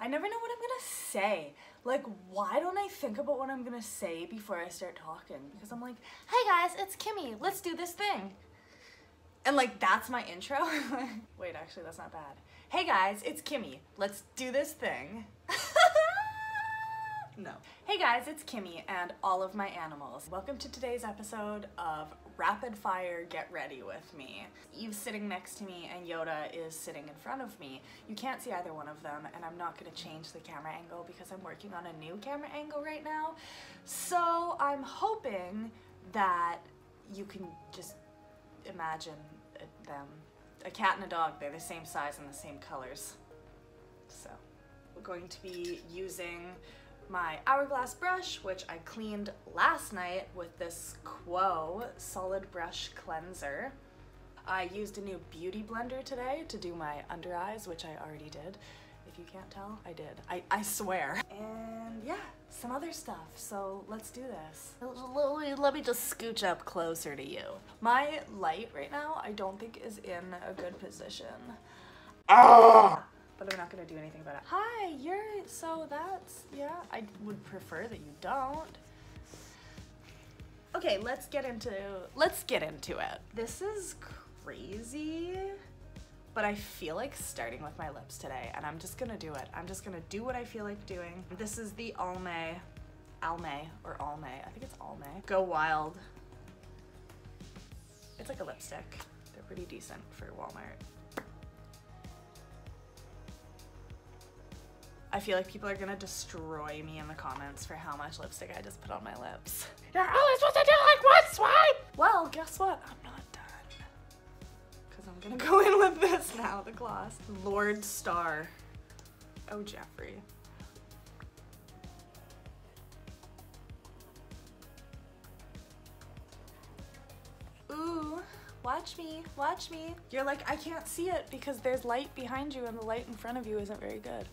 I never know what I'm gonna say. Like, why don't I think about what I'm gonna say before I start talking? Because I'm like, hey guys, it's Kimmy, let's do this thing. And like, that's my intro. Wait, actually, that's not bad. Hey guys, it's Kimmy, let's do this thing. No. Hey guys, it's Kimmy and all of my animals. Welcome to today's episode of Rapid Fire Get Ready with me. Eve's sitting next to me and Yoda is sitting in front of me. You can't see either one of them, and I'm not gonna change the camera angle because I'm working on a new camera angle right now. So I'm hoping that you can just imagine them. A cat and a dog, they're the same size and the same colors. So we're going to be using my Hourglass brush, which I cleaned last night with this Quo solid brush cleanser. I used a new beauty blender today to do my under eyes, which I already did. If you can't tell, I did. I swear. And yeah, some other stuff, so let's do this. Let me just scooch up closer to you. My light right now, I don't think is in a good position. Ah! But I'm not gonna do anything about it. Hi, so that's, yeah, I would prefer that you don't. Okay, let's get into it. This is crazy, but I feel like starting with my lips today, and I'm just gonna do it. I'm just gonna do what I feel like doing. This is the Alme, I think it's Alme. Go Wild. It's like a lipstick. They're pretty decent for Walmart. I feel like people are gonna destroy me in the comments for how much lipstick I just put on my lips. You're only supposed to do like one swipe! Well, guess what? I'm not done. Because I'm gonna go in with this now, the gloss. Lord Star. Oh, Jeffrey. Ooh, watch me, watch me. You're like, I can't see it because there's light behind you and the light in front of you isn't very good.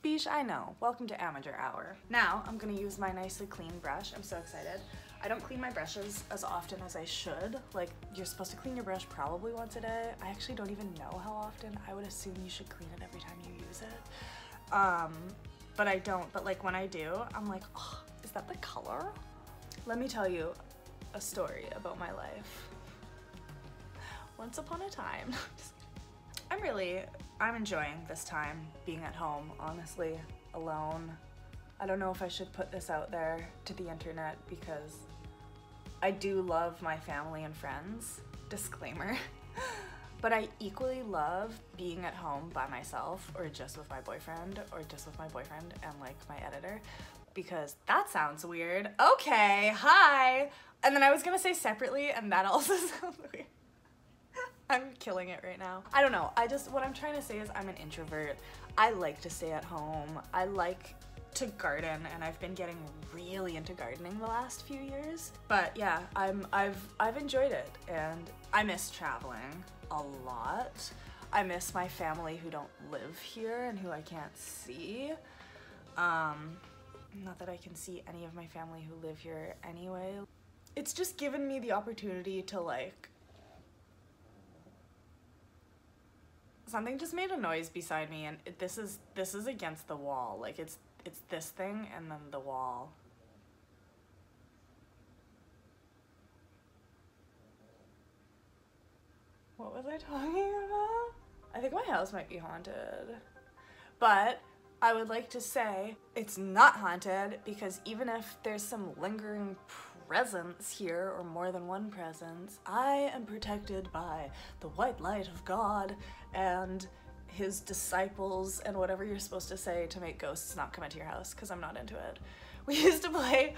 Beesh, I know. Welcome to amateur hour. Now, I'm gonna use my nicely clean brush. I'm so excited. I don't clean my brushes as often as I should. Like, you're supposed to clean your brush probably once a day. I actually don't even know how often. I would assume you should clean it every time you use it. But I don't. But like when I do, I'm like, oh, is that the color? Let me tell you a story about my life. Once upon a time, I'm enjoying this time being at home, honestly, alone. I don't know if I should put this out there to the internet because I do love my family and friends, disclaimer, but I equally love being at home by myself or just with my boyfriend and like my editor, because that sounds weird. Okay, hi. And then I was gonna say separately and that also sounds weird. I'm killing it right now. I don't know, what I'm trying to say is I'm an introvert. I like to stay at home. I like to garden, and I've been getting really into gardening the last few years. But yeah, I've enjoyed it, and I miss traveling a lot. I miss my family who don't live here and who I can't see. Not that I can see any of my family who live here anyway. It's just given me the opportunity to like, something just made a noise beside me, and this is against the wall. Like it's this thing and then the wall. What was I talking about? I think my house might be haunted. But I would like to say it's not haunted, because even if there's some lingering presence here, or more than one presence, I am protected by the white light of God and his disciples and whatever you're supposed to say to make ghosts not come into your house, because I'm not into it. We used to play,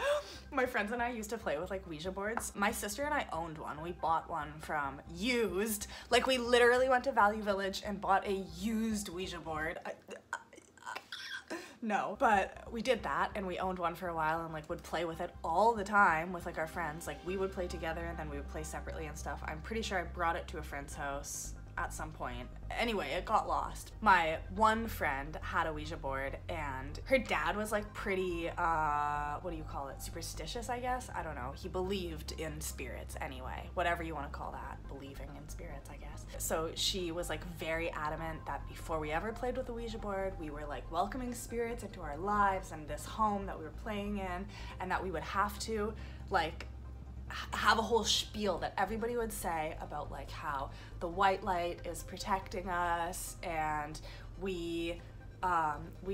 my friends and I used to play with like Ouija boards. My sister and I owned one. We bought one from used. Like we literally went to Value Village and bought a used Ouija board. No, but we did that, and we owned one for a while and like would play with it all the time with like our friends. Like we would play together and then we would play separately and stuff. I'm pretty sure I brought it to a friend's house at some point. Anyway, it got lost. My one friend had a Ouija board, and her dad was like pretty, what do you call it? Superstitious, I guess? I don't know. He believed in spirits anyway. Whatever you want to call that. Believing in spirits, I guess. So she was like very adamant that before we ever played with the Ouija board, we were like welcoming spirits into our lives and this home that we were playing in, and that we would have to like have a whole spiel that everybody would say about like how the white light is protecting us, and we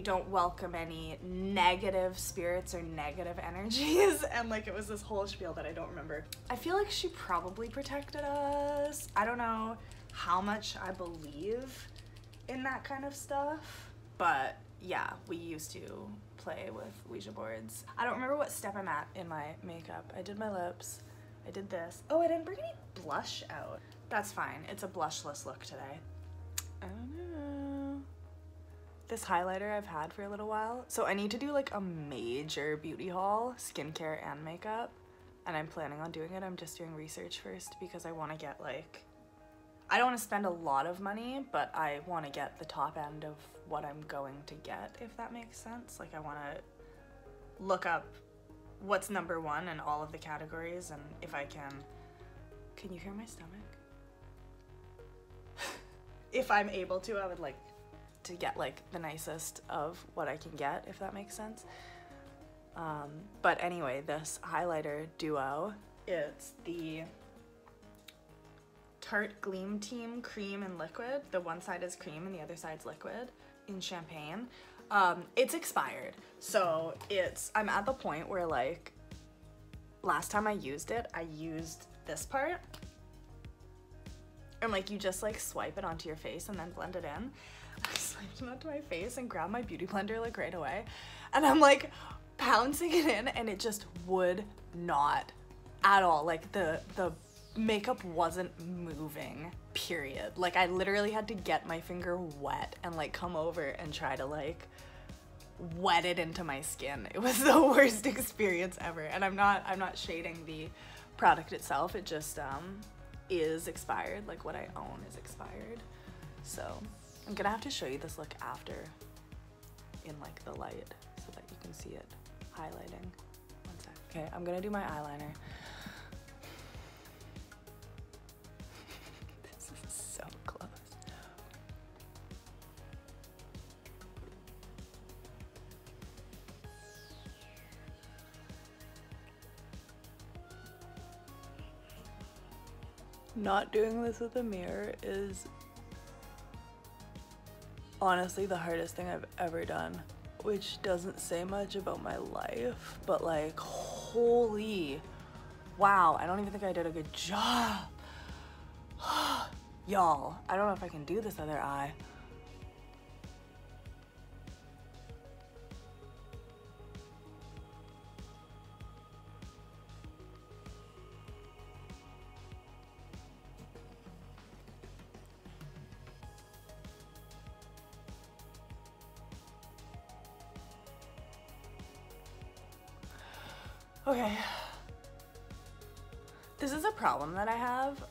don't welcome any negative spirits or negative energies. And like it was this whole spiel that I don't remember. I feel like she probably protected us. I don't know how much I believe in that kind of stuff, but yeah, we used to play with Ouija boards. I don't remember what step I'm at in my makeup. I did my lips. I did this. Oh, I didn't bring any blush out. That's fine. It's a blushless look today. I don't know. This highlighter I've had for a little while. So I need to do like a major beauty haul, skincare and makeup. And I'm planning on doing it. I'm just doing research first because I want to get like, I don't want to spend a lot of money, but I want to get the top end of what I'm going to get, if that makes sense. Like I want to look up what's number one in all of the categories, and if I can you hear my stomach? If I'm able to, I would like to get like the nicest of what I can get, if that makes sense. But anyway, this highlighter duo, it's the Tarte Gleam Team Cream and Liquid. The one side is cream and the other side's liquid in champagne. It's expired, so I'm at the point where like last time I used it, I used this part, and like you just like swipe it onto your face and then blend it in. I swiped it onto my face and grabbed my beauty blender like right away, and I'm like pouncing it in, and it just would not at all. Like the makeup wasn't moving, period. Like I literally had to get my finger wet and like come over and try to like wet it into my skin. It was the worst experience ever. And I'm not shading the product itself. It just is expired. Like what I own is expired. So I'm gonna have to show you this look after in like the light so that you can see it highlighting. One sec. Okay, I'm gonna do my eyeliner. So close. Not doing this with a mirror is honestly the hardest thing I've ever done, which doesn't say much about my life, but like holy wow, I don't even think I did a good job. Y'all, I don't know if I can do this other eye. Okay. This is a problem that I have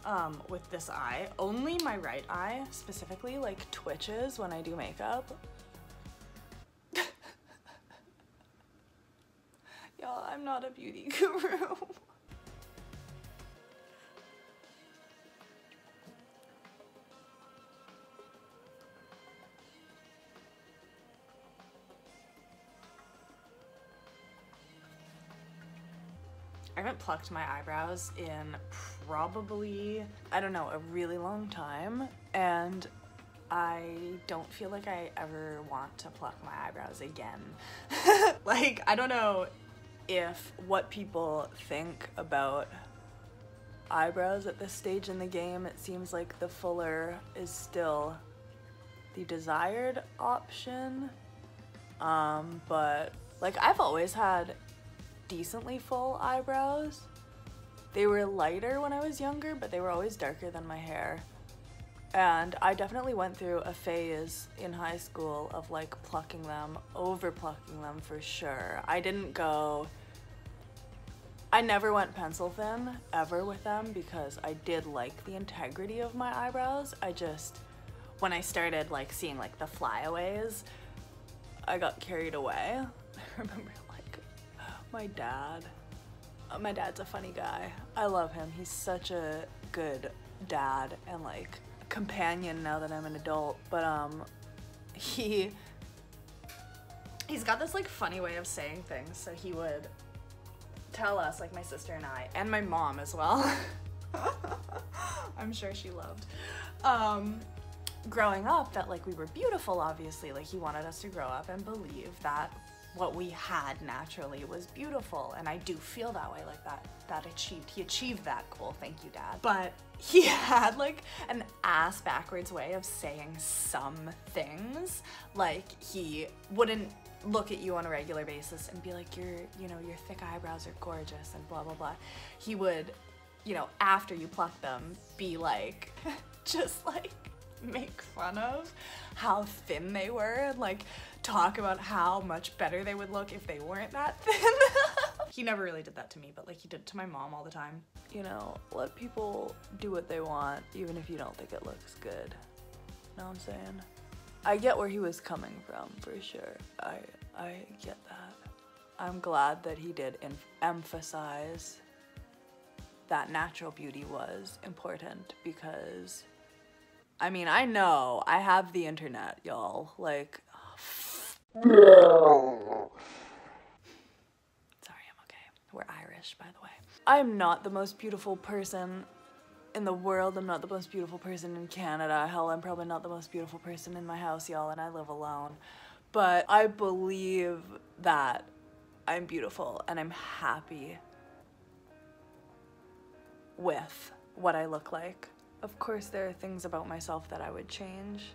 with this eye. Only my right eye specifically like twitches when I do makeup. Y'all, I'm not a beauty guru. I haven't plucked my eyebrows in probably, I don't know, a really long time, and I don't feel like I ever want to pluck my eyebrows again. Like, I don't know if what people think about eyebrows at this stage in the game. It seems like the fuller is still the desired option, but like I've always had decently full eyebrows. They were lighter when I was younger, but they were always darker than my hair. And I definitely went through a phase in high school of like plucking them, over plucking them for sure. I didn't go I never went pencil thin ever with them because I did like the integrity of my eyebrows. I just, when I started like seeing like the flyaways, I got carried away. I remember like my dad's a funny guy. I love him. He's such a good dad and like companion now that I'm an adult, but he's got this like funny way of saying things. So he would tell us, like my sister and I, and my mom as well, I'm sure she loved, growing up, that like we were beautiful, obviously. Like he wanted us to grow up and believe that what we had naturally was beautiful, and I do feel that way, like he achieved that goal, thank you, Dad. But he had like an ass backwards way of saying some things. Like he wouldn't look at you on a regular basis and be like, your thick eyebrows are gorgeous and blah blah blah. He would, after you pluck them, be like just like make fun of how thin they were and like talk about how much better they would look if they weren't that thin. He never really did that to me, but like he did it to my mom all the time. Let people do what they want even if you don't think it looks good. Know what I'm saying? I get where he was coming from, for sure. I get that. I'm glad that he did emphasize that natural beauty was important, because I mean, I know I have the internet, y'all. Like, sorry, I'm okay. We're Irish, by the way. I'm not the most beautiful person in the world. I'm not the most beautiful person in Canada. Hell, I'm probably not the most beautiful person in my house, y'all, and I live alone. But I believe that I'm beautiful and I'm happy with what I look like. Of course, there are things about myself that I would change,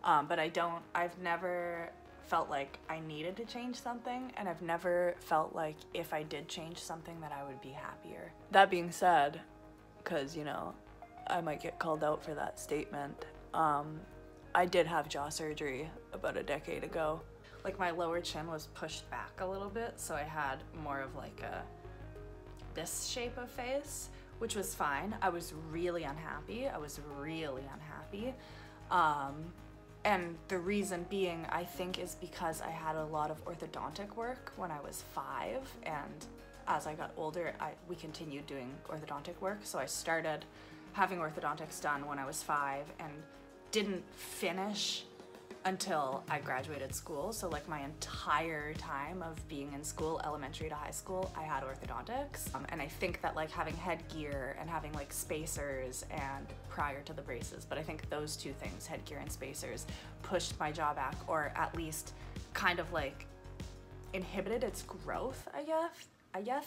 but I've never felt like I needed to change something, and I've never felt like if I did change something that I would be happier. That being said, because, I might get called out for that statement, I did have jaw surgery about a decade ago. Like my lower chin was pushed back a little bit, so I had more of like this shape of face, which was fine. I was really unhappy. And the reason being, I think, is because I had a lot of orthodontic work when I was 5, and as I got older, we continued doing orthodontic work. So I started having orthodontics done when I was 5 and didn't finish until I graduated school. So like my entire time of being in school, elementary to high school, I had orthodontics. And I think that like having headgear and having like spacers, and prior to the braces, but I think those two things, headgear and spacers, pushed my jaw back, or at least kind of like inhibited its growth, I guess.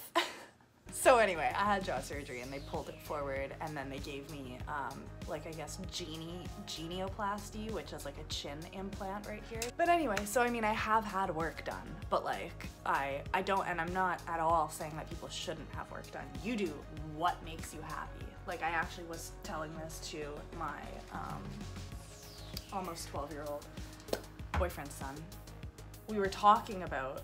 So anyway, I had jaw surgery and they pulled it forward, and then they gave me like, I guess, genioplasty, which is like a chin implant right here. But anyway, so I mean, I have had work done, but like I don't, and I'm not at all saying that people shouldn't have work done. You do what makes you happy. Like I actually was telling this to my almost 12-year-old boyfriend's son. We were talking about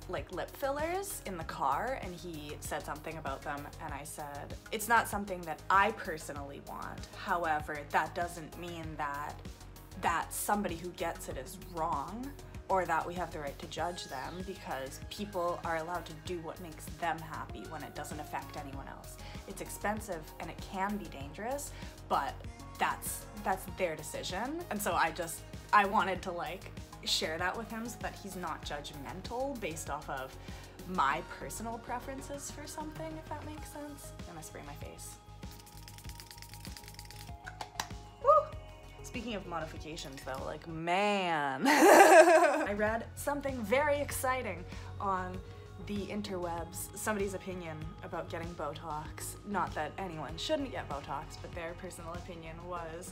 like lip fillers in the car, and he said something about them, and I said, it's not something that I personally want. However, that doesn't mean that somebody who gets it is wrong, or that we have the right to judge them, because people are allowed to do what makes them happy when it doesn't affect anyone else. It's expensive and it can be dangerous, but that's their decision. And so I wanted to like share that with him so that he's not judgmental based off of my personal preferences for something, if that makes sense. I'm gonna spray my face. Woo! Speaking of modifications though, like man, I read something very exciting on the interwebs, somebody's opinion about getting Botox. Not that anyone shouldn't get Botox, but their personal opinion was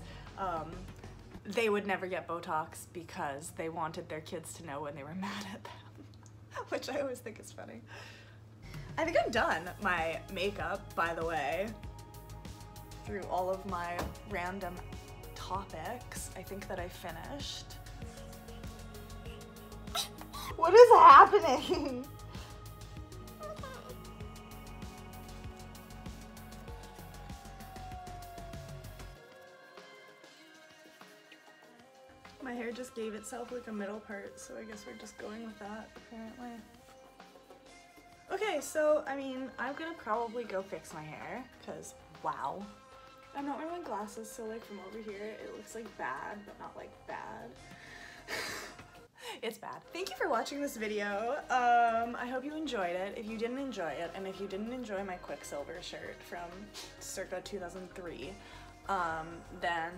they would never get Botox because they wanted their kids to know when they were mad at them, which I always think is funny. I think I'm done my makeup, by the way, through all of my random topics. I think that I finished. What is happening? My hair just gave itself like a middle part, so I guess we're just going with that, apparently. Okay, so, I mean, I'm gonna probably go fix my hair, because, wow. I'm not wearing my glasses, so like from over here, it looks like bad, but not like bad. It's bad. Thank you for watching this video. I hope you enjoyed it. If you didn't enjoy it, and if you didn't enjoy my Quicksilver shirt from circa 2003, then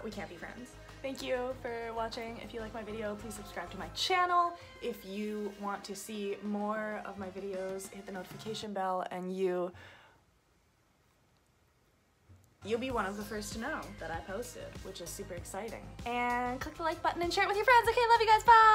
we can't be friends. Thank you for watching. If you like my video, please subscribe to my channel. If you want to see more of my videos, hit the notification bell and you'll be one of the first to know that I posted, which is super exciting. And click the like button and share it with your friends. Okay, love you guys, bye!